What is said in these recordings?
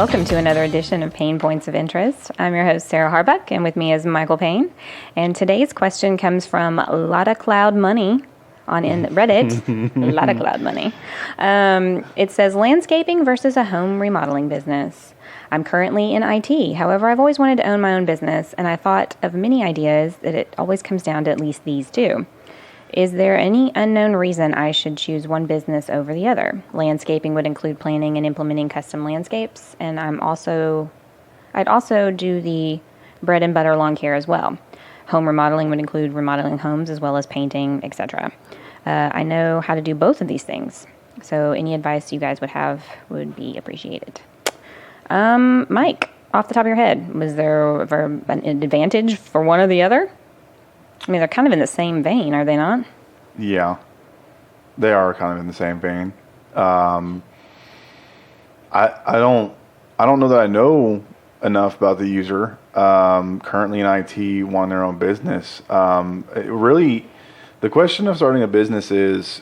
Welcome to another edition of PaynePoints of Interest. I'm your host, Sarah Harbuck, and with me is Michael Payne. And today's question comes from Lotta Cloud Money on Reddit. Lotta Cloud Money. It says, landscaping versus a home remodeling business. I'm currently in IT. However, I've always wanted to own my own business, and I thought of many ideas that it always comes down to at least these two. Is there any unknown reason I should choose one business over the other? Landscaping would include planning and implementing custom landscapes, and I'd also do the bread and butter lawn care as well. Home remodeling would include remodeling homes as well as painting, etc. I know how to do both of these things, so any advice you guys would have would be appreciated. Mike, off the top of your head, was there ever an advantage for one or the other? I mean, they're kind of in the same vein, are they not? Yeah, they are kind of in the same vein. I don't know that I know enough about the user. Currently in IT, wanting their own business. The question of starting a business is,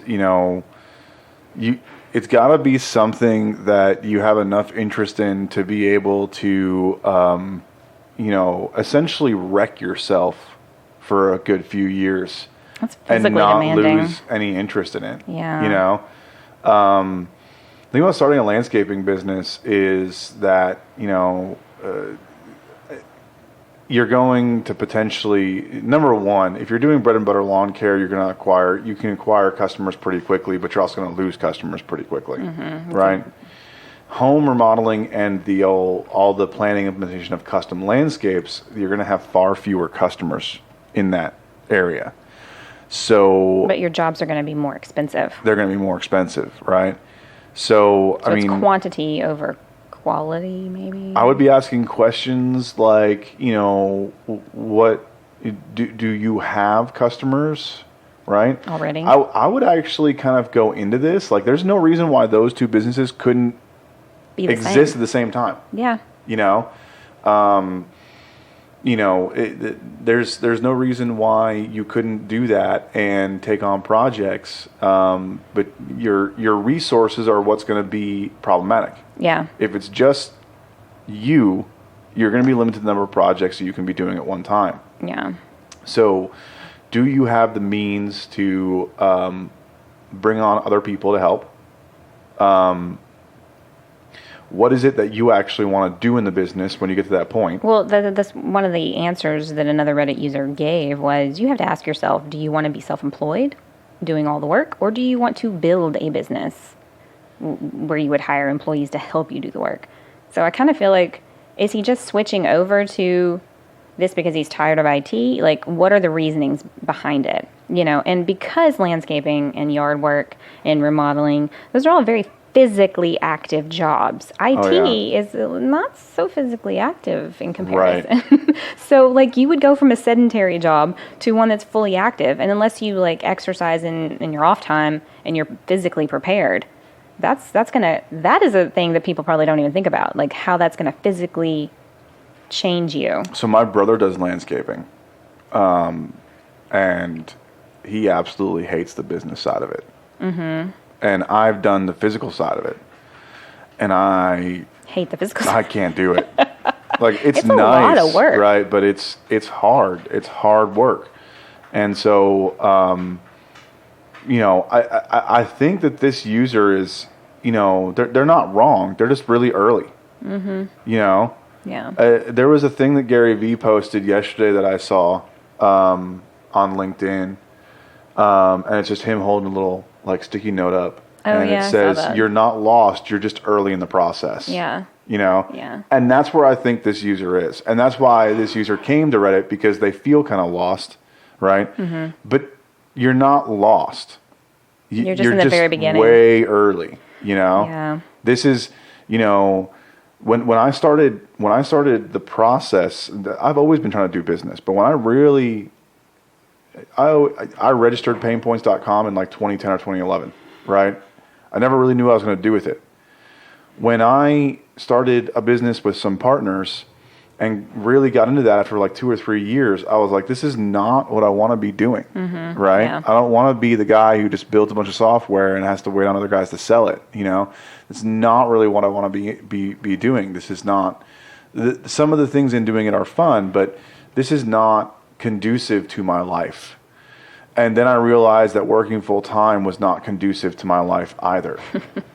it's got to be something that you have enough interest in to be able to, essentially wreck yourself for a good few years and not demanding. Lose any interest in it. Yeah. The thing about starting a landscaping business is that, you're going to potentially, number one, if you're doing bread and butter lawn care, you can acquire customers pretty quickly, but you're also going to lose customers pretty quickly, right? Home remodeling and all the planning and implementation of custom landscapes, you're going to have far fewer customers in that area. But your jobs are going to be more expensive. They're going to be more expensive, right? So I mean, quantity over quality, maybe? I would be asking questions like, what do you have customers, right? Already? I would actually kind of go into this. Like, there's no reason why those two businesses couldn't exist at the same time. Yeah. There's no reason why you couldn't do that and take on projects, but your resources are what's going to be problematic. Yeah. If it's just you're going to be limited to the number of projects that you can be doing at one time. Yeah. So, do you have the means to bring on other people to help? What is it that you actually want to do in the business when you get to that point? Well, that's one of the answers that another Reddit user gave was you have to ask yourself, do you want to be self-employed, doing all the work, or do you want to build a business where you would hire employees to help you do the work? So I kind of feel like, is he just switching over to this because he's tired of IT? Like, what are the reasonings behind it? And because landscaping and yard work and remodeling, those are all very physically active jobs. IT is not so physically active in comparison. Right. So, you would go from a sedentary job to one that's fully active, and unless you, exercise in your off time and you're physically prepared, that is a thing that people probably don't even think about, how that's going to physically change you. So my brother does landscaping, and he absolutely hates the business side of it. Mm-hmm. And I've done the physical side of it, and I hate the physical side. I can't do it. It's a nice, lot of work, right? But it's hard. It's hard work, and so I think that this user is, they're not wrong. They're just really early. Mm-hmm. Yeah. There was a thing that Gary Vee posted yesterday that I saw on LinkedIn, and it's just him holding a little sticky note up. And it says, you're not lost, you're just early in the process. Yeah. Yeah. And that's where I think this user is. And that's why this user came to Reddit, because they feel kind of lost, right? Mm-hmm. But you're not lost. You're just in the very beginning. Way early, Yeah. This is, when I started the process, I've always been trying to do business, but when I registered PaynePoints.com in 2010 or 2011, right? I never really knew what I was going to do with it. When I started a business with some partners, and really got into that after like 2 or 3 years. I was like, this is not what I want to be doing, right? Yeah. I don't want to be the guy who just builds a bunch of software and has to wait on other guys to sell it. It's not really what I want to be doing. This is not. Some of the things in doing it are fun, but this is not conducive to my life. And then I realized that working full time was not conducive to my life either.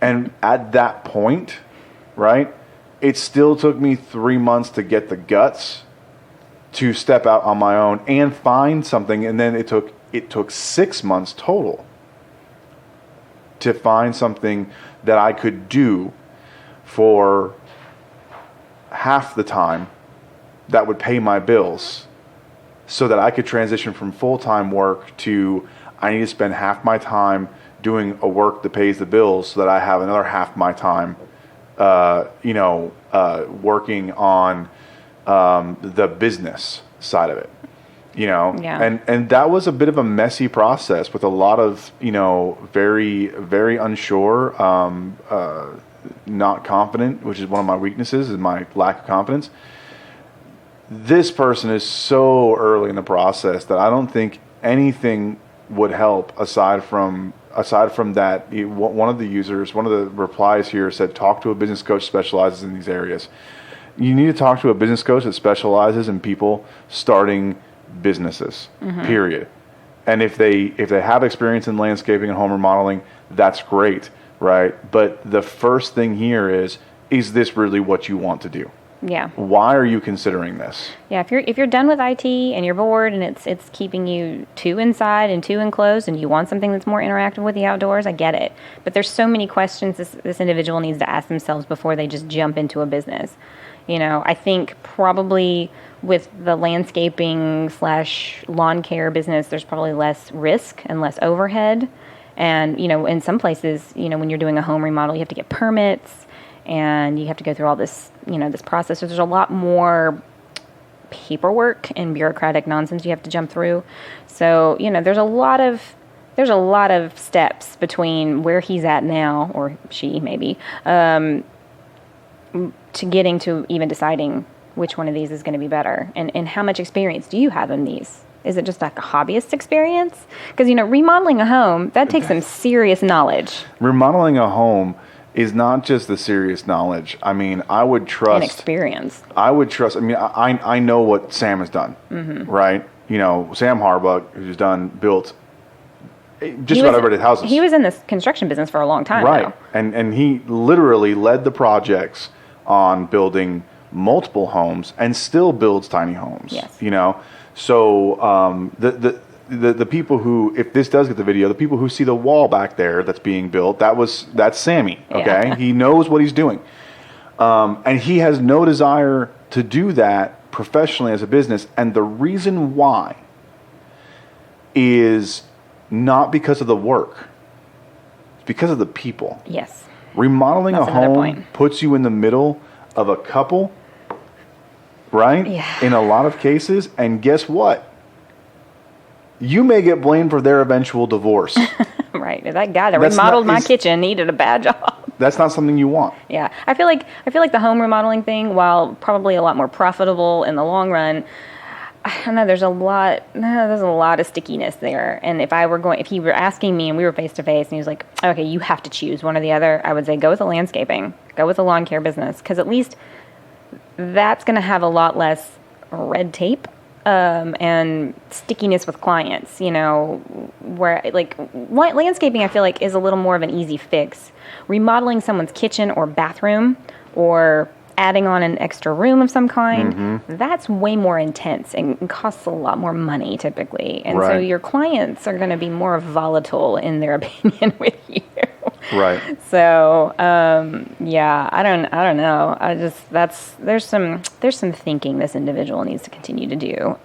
And at that point, right, it still took me 3 months to get the guts to step out on my own and find something. And then it took 6 months total to find something that I could do for half the time that would pay my bills, so that I could transition from full-time work to I need to spend half my time doing a work that pays the bills so that I have another half my time, working on the business side of it, Yeah. And that was a bit of a messy process with a lot of, very, very unsure, not confident, which is one of my weaknesses, is my lack of confidence. This person is so early in the process that I don't think anything would help aside from that. One of the replies here said, talk to a business coach specializes in these areas. You need to talk to a business coach that specializes in people starting businesses, period. And if they have experience in landscaping and home remodeling, that's great, right? But the first thing here is this really what you want to do? Yeah. Why are you considering this? Yeah, if you're done with IT and you're bored and it's keeping you too inside and too enclosed and you want something that's more interactive with the outdoors, I get it. But there's so many questions this individual needs to ask themselves before they just jump into a business. I think probably with the landscaping / lawn care business, there's probably less risk and less overhead. And, in some places, when you're doing a home remodel, you have to get permits. And you have to go through all this, this process. So there's a lot more paperwork and bureaucratic nonsense you have to jump through. So, there's a lot of steps between where he's at now, or she maybe, to getting to even deciding which one of these is going to be better. And how much experience do you have in these? Is it just like a hobbyist experience? Because, remodeling a home, that takes some serious knowledge. Remodeling a home is not just the serious knowledge. I mean, I would trust... And experience. I know what Sam has done, right? Sam Harbuck, who's built just about everybody's houses. He was in this construction business for a long time, right? Though. And he literally led the projects on building multiple homes and still builds tiny homes. Yes. So the people who, if this does get the video, the people who see the wall back there that's being built, that's Sammy, okay? Yeah. He knows what he's doing. And he has no desire to do that professionally as a business. And the reason why is not because of the work. It's because of the people. Yes. Remodeling That's a another home point. puts you in the middle of a couple, right? Yeah. In a lot of cases. And guess what? You may get blamed for their eventual divorce. Right. That guy that remodeled my kitchen needed a bad job. That's not something you want. Yeah. I feel like the home remodeling thing, while probably a lot more profitable in the long run, I don't know, there's a lot of stickiness there. And if he were asking me and we were face to face and he was like, okay, you have to choose one or the other, I would say go with the landscaping, go with the lawn care business, because at least that's going to have a lot less red tape. And stickiness with clients, where landscaping I feel like is a little more of an easy fix. Remodeling someone's kitchen or bathroom or adding on an extra room of some kind, that's way more intense and costs a lot more money typically. And so your clients are going to be more volatile in their opinion with you. Right. So, I don't know. There's some thinking this individual needs to continue to do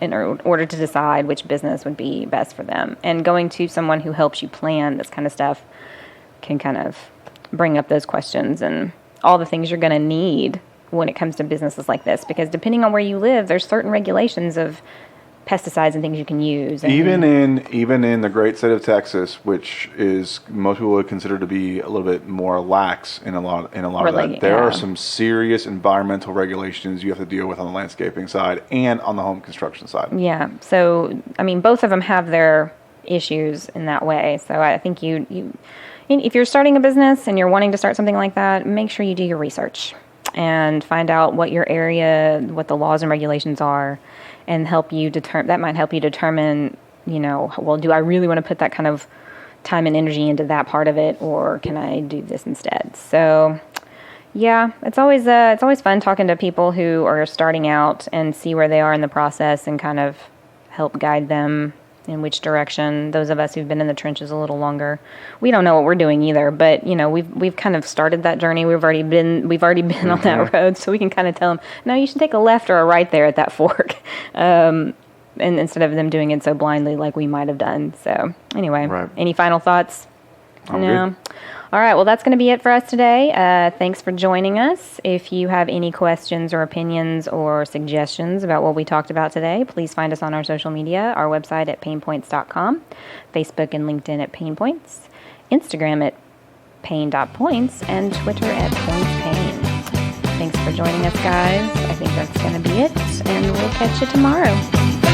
in order to decide which business would be best for them. And going to someone who helps you plan this kind of stuff can kind of bring up those questions and all the things you're going to need when it comes to businesses like this. Because depending on where you live, there's certain regulations of pesticides and things you can use. Even in the great state of Texas, which is most people would consider to be a little bit more lax in a lot of that, there are some serious environmental regulations you have to deal with on the landscaping side and on the home construction side. Yeah. So I mean, both of them have their issues in that way. So I think you if you're starting a business and you're wanting to start something like that, make sure you do your research and find out what your area, what the laws and regulations are, and that might help you determine, well, do I really want to put that kind of time and energy into that part of it, or can I do this instead? So, yeah, it's always fun talking to people who are starting out and see where they are in the process and kind of help guide them in which direction. Those of us who've been in the trenches a little longer, we don't know what we're doing either, but we've kind of started that journey. We've already been on that road, so we can kind of tell them, no, you should take a left or a right there at that fork, and instead of them doing it so blindly like we might have done. So anyway, Any final thoughts? No. All right, well, that's going to be it for us today. Thanks for joining us. If you have any questions or opinions or suggestions about what we talked about today, please find us on our social media, our website at PaynePoints.com, Facebook and LinkedIn at PaynePoints, Instagram at Payne.points, and Twitter at PointsPayne. Thanks for joining us, guys. I think that's going to be it, and we'll catch you tomorrow.